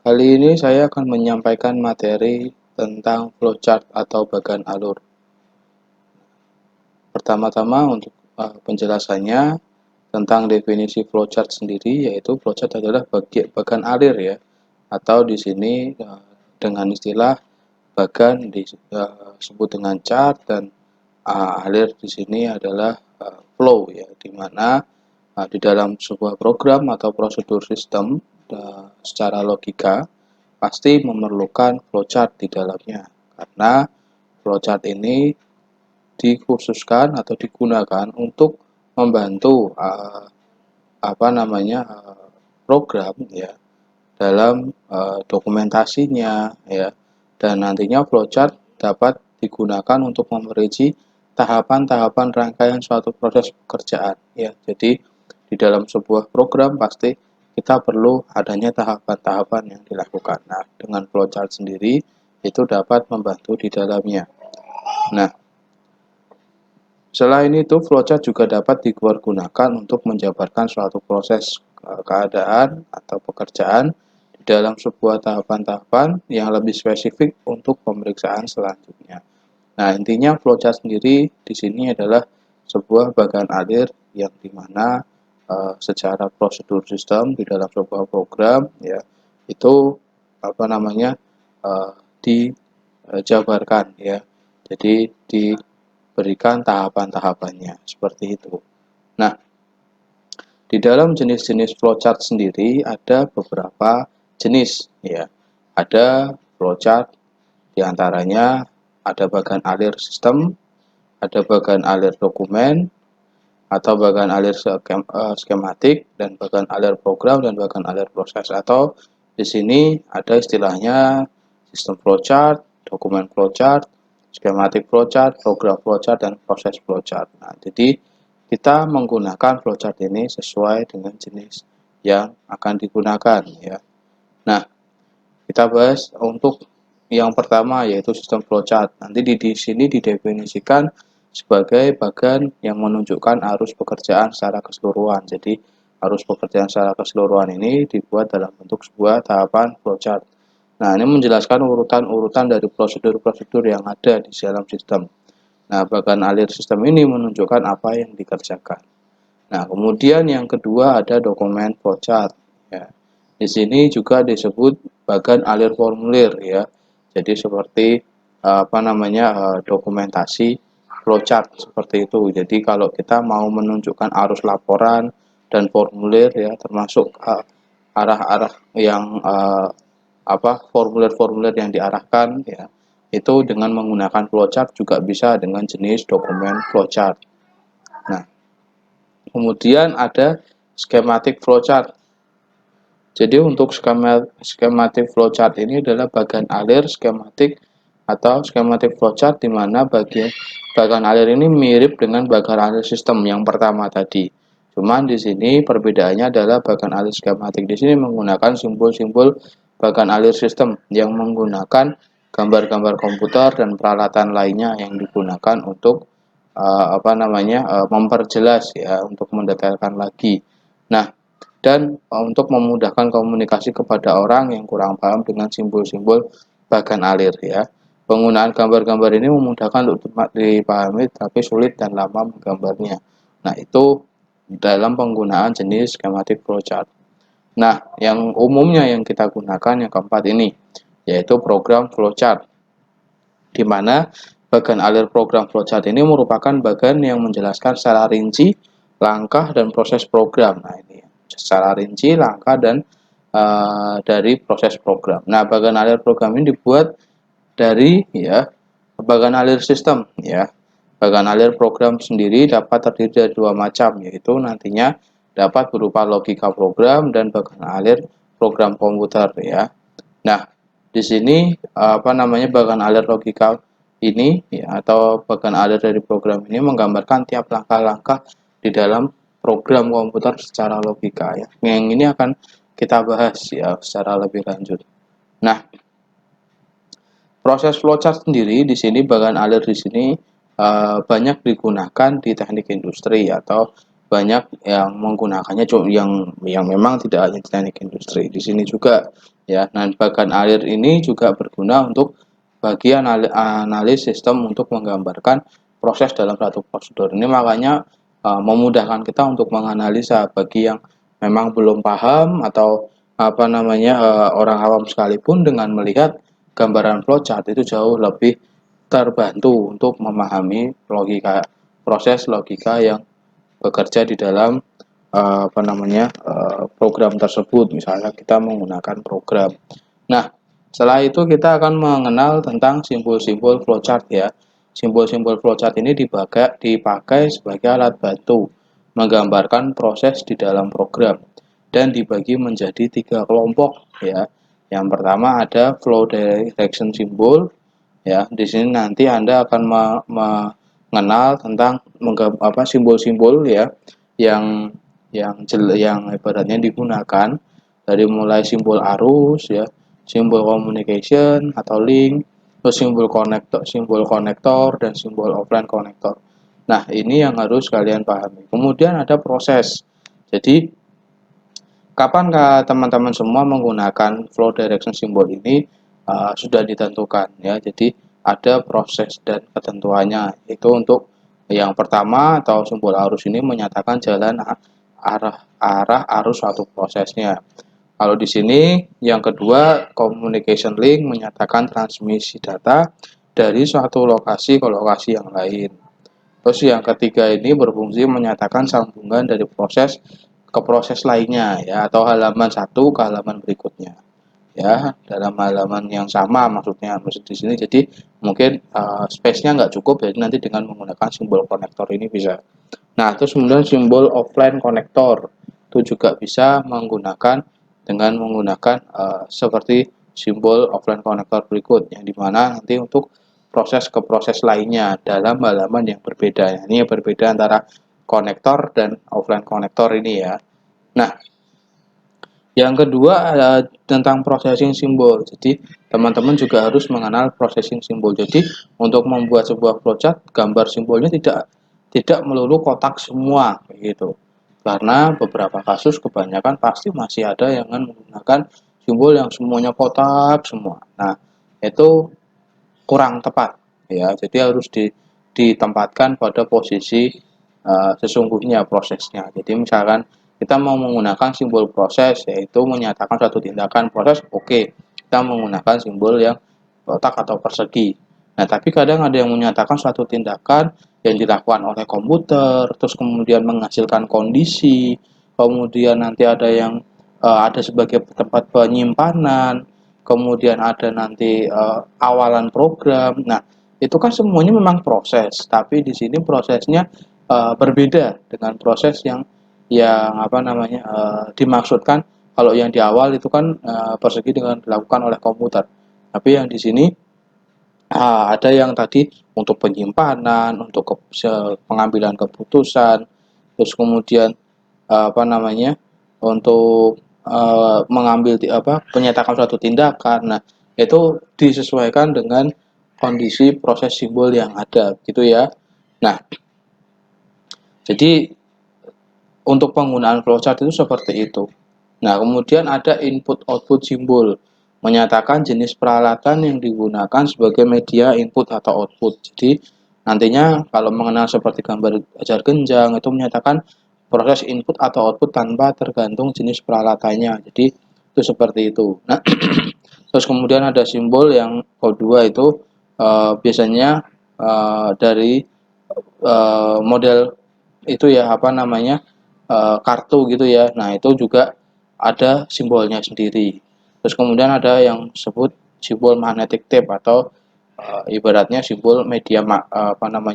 Kali ini saya akan menyampaikan materi tentang flowchart atau bagan alur. Pertama-tama untuk penjelasannya tentang definisi flowchart sendiri, yaitu flowchart adalah bagan alir ya, atau di sini dengan istilah bagan disebut dengan chart, dan alir di sini adalah flow ya, di mana di dalam sebuah program atau prosedur sistem secara logika pasti memerlukan flowchart di dalamnya, karena flowchart ini dikhususkan atau digunakan untuk membantu program ya dalam dokumentasinya ya, dan nantinya flowchart dapat digunakan untuk memerinci tahapan-tahapan rangkaian suatu proses pekerjaan ya. Jadi di dalam sebuah program pasti kita perlu adanya tahapan-tahapan yang dilakukan. Nah, dengan flowchart sendiri itu dapat membantu di dalamnya. Nah, selain itu, flowchart juga dapat dipergunakan untuk menjabarkan suatu proses keadaan atau pekerjaan di dalam sebuah tahapan-tahapan yang lebih spesifik untuk pemeriksaan selanjutnya. Nah, intinya flowchart sendiri di sini adalah sebuah bagan alir yang dimana secara prosedur sistem di dalam sebuah program ya itu dijabarkan ya. Jadi diberikan tahapan-tahapannya seperti itu. Nah, di dalam jenis-jenis flowchart sendiri ada beberapa jenis ya. Ada flowchart diantaranya ada bagan alir sistem, ada bagan alir dokumen, atau bagan alir skematik, dan bagan alir program, dan bagan alir proses. Atau di sini ada istilahnya sistem flowchart, dokumen flowchart, skematik flowchart, program flowchart, dan proses flowchart. Nah, jadi kita menggunakan flowchart ini sesuai dengan jenis yang akan digunakan ya. Nah, kita bahas untuk yang pertama yaitu sistem flowchart. Nanti di sini didefinisikan sebagai bagan yang menunjukkan arus pekerjaan secara keseluruhan. Jadi arus pekerjaan secara keseluruhan ini dibuat dalam bentuk sebuah tahapan flowchart. Nah, ini menjelaskan urutan-urutan dari prosedur-prosedur yang ada di dalam sistem. Nah, bagan alir sistem ini menunjukkan apa yang dikerjakan. Nah, kemudian yang kedua ada dokumen flowchart. Ya. Di sini juga disebut bagan alir formulir ya. Jadi seperti dokumentasi flowchart seperti itu. Jadi kalau kita mau menunjukkan arus laporan dan formulir ya, termasuk arah-arah yang formulir-formulir yang diarahkan ya, itu dengan menggunakan flowchart juga bisa dengan jenis dokumen flowchart. Nah, kemudian ada skematik flowchart. Jadi untuk skematik flowchart ini adalah bagan alir skematik atau skematik flowchart, di mana bagan alir ini mirip dengan bagan alir sistem yang pertama tadi. Cuman di sini perbedaannya adalah bagan alir skematik di sini menggunakan simbol-simbol bagan alir sistem yang menggunakan gambar-gambar komputer dan peralatan lainnya yang digunakan untuk memperjelas ya, untuk mendetailkan lagi. Nah, dan untuk memudahkan komunikasi kepada orang yang kurang paham dengan simbol-simbol bagan alir ya. Penggunaan gambar-gambar ini memudahkan untuk dipahami tapi sulit dan lama menggambarnya. Nah, itu dalam penggunaan jenis skematik flowchart. Nah, yang umumnya yang kita gunakan yang keempat ini yaitu program flowchart, di mana bagan alir program flowchart ini merupakan bagan yang menjelaskan secara rinci langkah dan proses program. Nah, ini secara rinci langkah dan dari proses program. Nah, bagan alir program ini dibuat dari ya bagan alir sistem ya. Bagan alir program sendiri dapat terdiri dari dua macam, yaitu nantinya dapat berupa logika program dan bagan alir program komputer ya. Nah, di sini bagan alir logika ini ya, atau bagan alir dari program ini menggambarkan tiap langkah-langkah di dalam program komputer secara logika ya. Yang ini akan kita bahas ya secara lebih lanjut. Nah, proses flowchart sendiri di sini bagan alir di sini banyak digunakan di teknik industri atau banyak yang menggunakannya yang memang tidak hanya di teknik industri, di sini juga ya. Nah, bagan alir ini juga berguna untuk bagian analis sistem untuk menggambarkan proses dalam satu prosedur. Ini makanya memudahkan kita untuk menganalisa bagi yang memang belum paham atau orang awam sekalipun dengan melihat gambaran flowchart itu jauh lebih terbantu untuk memahami proses logika yang bekerja di dalam program tersebut. Misalnya kita menggunakan program. Nah, setelah itu kita akan mengenal tentang simbol-simbol flowchart ya. Simbol-simbol flowchart ini dipakai sebagai alat bantu menggambarkan proses di dalam program dan dibagi menjadi 3 kelompok ya. Yang pertama ada flow direction symbol ya. Di sini nanti Anda akan mengenal tentang simbol-simbol ya yang yang ibaratnya digunakan dari mulai simbol arus ya, simbol communication atau link, terus simbol konektor dan simbol offline konektor. Nah, ini yang harus kalian pahami. Kemudian ada proses. Jadi, kapankah teman-teman semua menggunakan flow direction symbol ini sudah ditentukan ya. Jadi ada proses dan ketentuannya. Itu untuk yang pertama atau simbol arus ini menyatakan jalan arah arus suatu prosesnya. Kalau di sini yang kedua communication link menyatakan transmisi data dari suatu lokasi ke lokasi yang lain. Terus yang ketiga ini berfungsi menyatakan sambungan dari proses ke proses lainnya ya, atau halaman satu ke halaman berikutnya ya, dalam halaman yang sama maksud di sini. Jadi mungkin space-nya nggak cukup, jadi nanti dengan menggunakan simbol konektor ini bisa. Nah, terus kemudian simbol offline konektor itu juga bisa dengan menggunakan seperti simbol offline konektor berikut, yang dimana nanti untuk proses ke proses lainnya dalam halaman yang berbeda. Ini yang berbeda antara konektor dan offline konektor ini ya. Nah, yang kedua tentang processing simbol. Jadi, teman-teman juga harus mengenal processing simbol. Jadi, untuk membuat sebuah flowchart, gambar simbolnya tidak melulu kotak semua begitu. Karena beberapa kasus kebanyakan pasti masih ada yang menggunakan simbol yang semuanya kotak semua. Nah, itu kurang tepat ya. Jadi harus ditempatkan pada posisi sesungguhnya prosesnya. Jadi misalkan kita mau menggunakan simbol proses, yaitu menyatakan suatu tindakan proses, oke, kita menggunakan simbol yang kotak atau persegi. Nah, tapi kadang ada yang menyatakan suatu tindakan yang dilakukan oleh komputer, terus kemudian menghasilkan kondisi, kemudian nanti ada yang ada sebagai tempat penyimpanan, kemudian ada nanti awalan program. Nah, itu kan semuanya memang proses, tapi di sini prosesnya berbeda dengan proses yang dimaksudkan. Kalau yang di awal itu kan persegi dengan dilakukan oleh komputer, tapi yang di sini ada yang tadi untuk penyimpanan, untuk pengambilan keputusan, terus kemudian untuk mengambil penyatakan suatu tindakan. Nah, itu disesuaikan dengan kondisi proses simbol yang ada gitu ya. Nah, jadi untuk penggunaan flowchart itu seperti itu. Nah, kemudian ada input-output simbol, menyatakan jenis peralatan yang digunakan sebagai media input atau output. Jadi, nantinya kalau mengenal seperti gambar ajar genjang, itu menyatakan proses input atau output tanpa tergantung jenis peralatannya. Jadi, itu seperti itu. Nah, terus kemudian ada simbol yang kedua itu biasanya dari model itu ya kartu gitu ya. Nah, itu juga ada simbolnya sendiri. Terus kemudian ada yang disebut simbol magnetic tape atau ibaratnya simbol media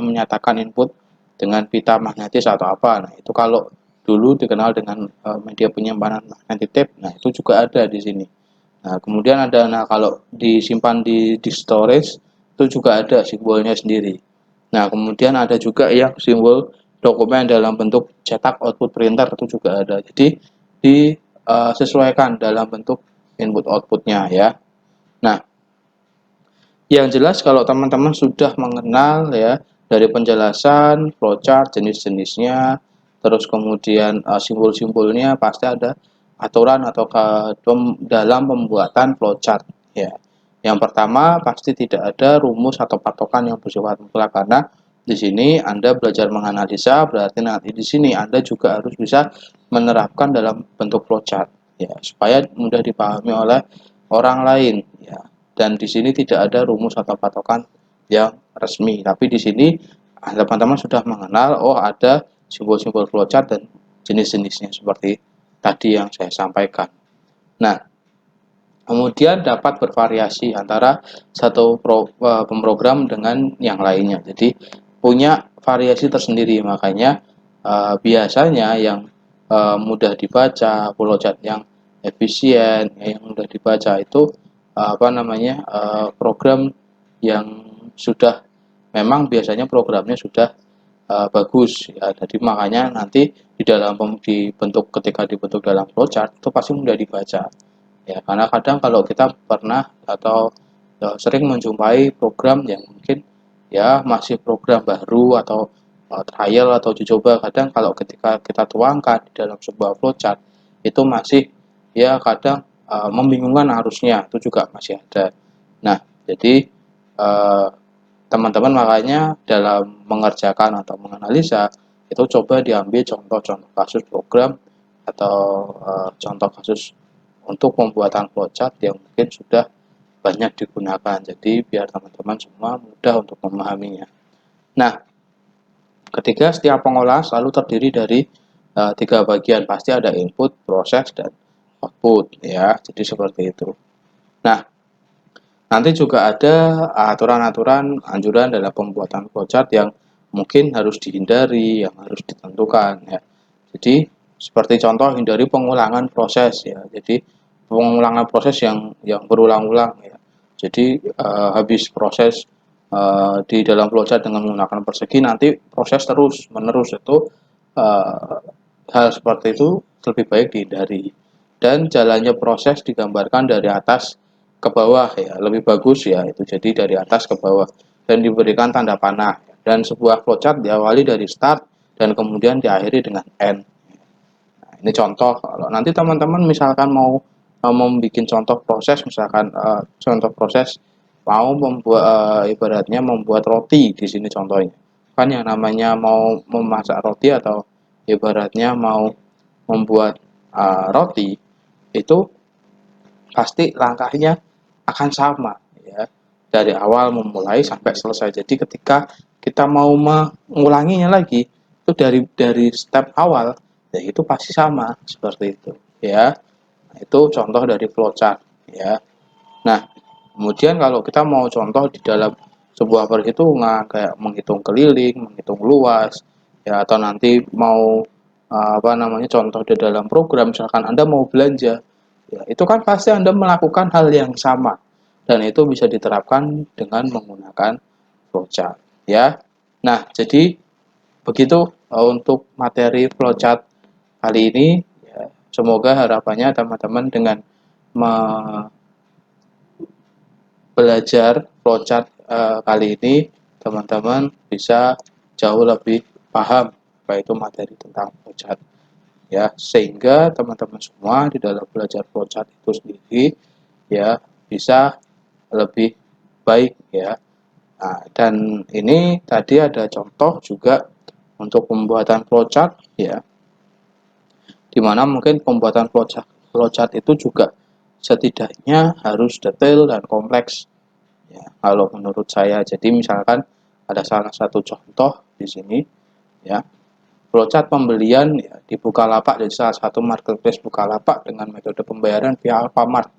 menyatakan input dengan pita magnetis atau apa. Nah, itu kalau dulu dikenal dengan media penyimpanan magnetic tape. Nah, itu juga ada di sini. Nah, kemudian kalau disimpan di storage itu juga ada simbolnya sendiri. Nah, kemudian ada juga yang simbol dokumen dalam bentuk cetak output printer itu juga ada. Jadi disesuaikan dalam bentuk input outputnya ya. Nah, yang jelas kalau teman-teman sudah mengenal ya dari penjelasan flowchart jenis-jenisnya, terus kemudian simbol-simbolnya pasti ada aturan atau dalam pembuatan flowchart ya. Yang pertama pasti tidak ada rumus atau patokan yang bersifat mutlak, karena di sini Anda belajar menganalisa, berarti nanti di sini Anda juga harus bisa menerapkan dalam bentuk flowchart ya, supaya mudah dipahami oleh orang lain ya. Dan di sini tidak ada rumus atau patokan yang resmi, tapi di sini teman-teman sudah mengenal, oh ada simbol-simbol flowchart dan jenis-jenisnya seperti tadi yang saya sampaikan. Nah, kemudian dapat bervariasi antara satu pemrogram dengan yang lainnya. Jadi punya variasi tersendiri, makanya biasanya yang mudah dibaca, flowchart yang efisien, yang mudah dibaca itu program yang sudah memang biasanya programnya sudah bagus ya. Jadi makanya nanti dibentuk, ketika dibentuk dalam flowchart itu pasti mudah dibaca ya, karena kadang kalau kita pernah atau sering menjumpai program yang mungkin ya masih program baru atau trial atau uji coba, kadang kalau ketika kita tuangkan di dalam sebuah flowchart itu masih ya kadang membingungkan, arusnya itu juga masih ada. Nah, jadi teman-teman makanya dalam mengerjakan atau menganalisa itu coba diambil contoh-contoh kasus program atau contoh kasus untuk pembuatan flowchart yang mungkin sudah banyak digunakan, jadi biar teman-teman semua mudah untuk memahaminya. Nah, ketiga, setiap pengolahan selalu terdiri dari tiga bagian, pasti ada input, proses, dan output ya, jadi seperti itu. Nah, nanti juga ada aturan-aturan anjuran dalam pembuatan flowchart yang mungkin harus dihindari, yang harus ditentukan ya. Jadi seperti contoh, hindari pengulangan proses ya. Jadi pengulangan proses yang berulang-ulang ya. Jadi habis proses di dalam flowchart dengan menggunakan persegi, nanti proses terus menerus, itu hal seperti itu lebih baik dihindari. Dan jalannya proses digambarkan dari atas ke bawah ya, lebih bagus ya itu, jadi dari atas ke bawah dan diberikan tanda panah. Dan sebuah flowchart diawali dari start dan kemudian diakhiri dengan end. Nah, ini contoh. Kalau nanti teman-teman misalkan mau membuat contoh proses, misalkan contoh proses mau membuat ibaratnya membuat roti, di sini contohnya kan yang namanya mau memasak roti atau ibaratnya mau membuat roti itu pasti langkahnya akan sama ya, dari awal memulai sampai selesai. Jadi ketika kita mau mengulanginya lagi itu dari step awal ya, itu pasti sama seperti itu ya. Nah, itu contoh dari flowchart ya. Nah, kemudian kalau kita mau contoh di dalam sebuah perhitungan kayak menghitung keliling, menghitung luas ya, atau nanti mau contoh di dalam program, misalkan Anda mau belanja ya, itu kan pasti Anda melakukan hal yang sama dan itu bisa diterapkan dengan menggunakan flowchart ya. Nah, jadi begitu untuk materi flowchart kali ini ya. Semoga harapannya teman-teman dengan belajar flowchart kali ini, teman-teman bisa jauh lebih paham apa itu materi tentang flowchart ya, sehingga teman-teman semua di dalam belajar flowchart itu sendiri ya bisa lebih baik ya. Nah, dan ini tadi ada contoh juga untuk pembuatan flowchart ya, dimana mungkin pembuatan flowchart itu juga setidaknya harus detail dan kompleks ya, kalau menurut saya. Jadi misalkan ada salah satu contoh di sini ya, flowchart pembelian ya, di Bukalapak, dari salah satu marketplace Bukalapak dengan metode pembayaran via Alfamart.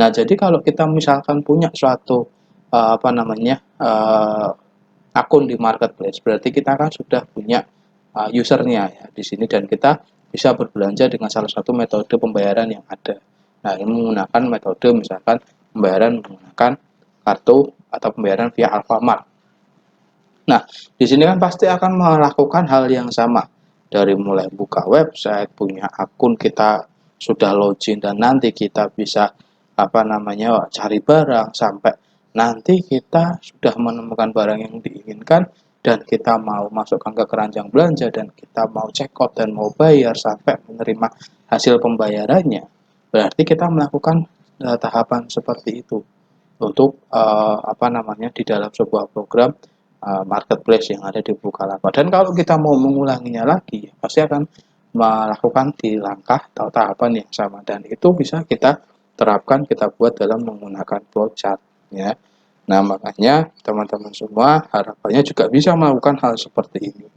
Nah, jadi kalau kita misalkan punya suatu akun di marketplace, berarti kita kan sudah punya usernya ya di sini, dan kita bisa berbelanja dengan salah satu metode pembayaran yang ada. Nah, ini menggunakan metode misalkan pembayaran menggunakan kartu atau pembayaran via Alfamart. Nah, di sini kan pasti akan melakukan hal yang sama, dari mulai buka website, punya akun, kita sudah login, dan nanti kita bisa cari barang, sampai nanti kita sudah menemukan barang yang diinginkan, dan kita mau masukkan ke keranjang belanja dan kita mau check out dan mau bayar sampai menerima hasil pembayarannya, berarti kita melakukan tahapan seperti itu untuk di dalam sebuah program marketplace yang ada di Bukalapak. Dan kalau kita mau mengulanginya lagi, pasti akan melakukan di langkah atau tahapan yang sama, dan itu bisa kita terapkan, kita buat dalam menggunakan flowchart ya. Nah, makanya teman-teman semua harapannya juga bisa melakukan hal seperti ini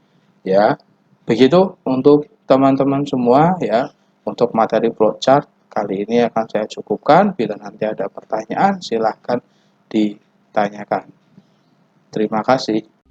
ya. Begitu untuk teman-teman semua ya, untuk materi flowchart kali ini akan saya cukupkan. Bila nanti ada pertanyaan silahkan ditanyakan. Terima kasih.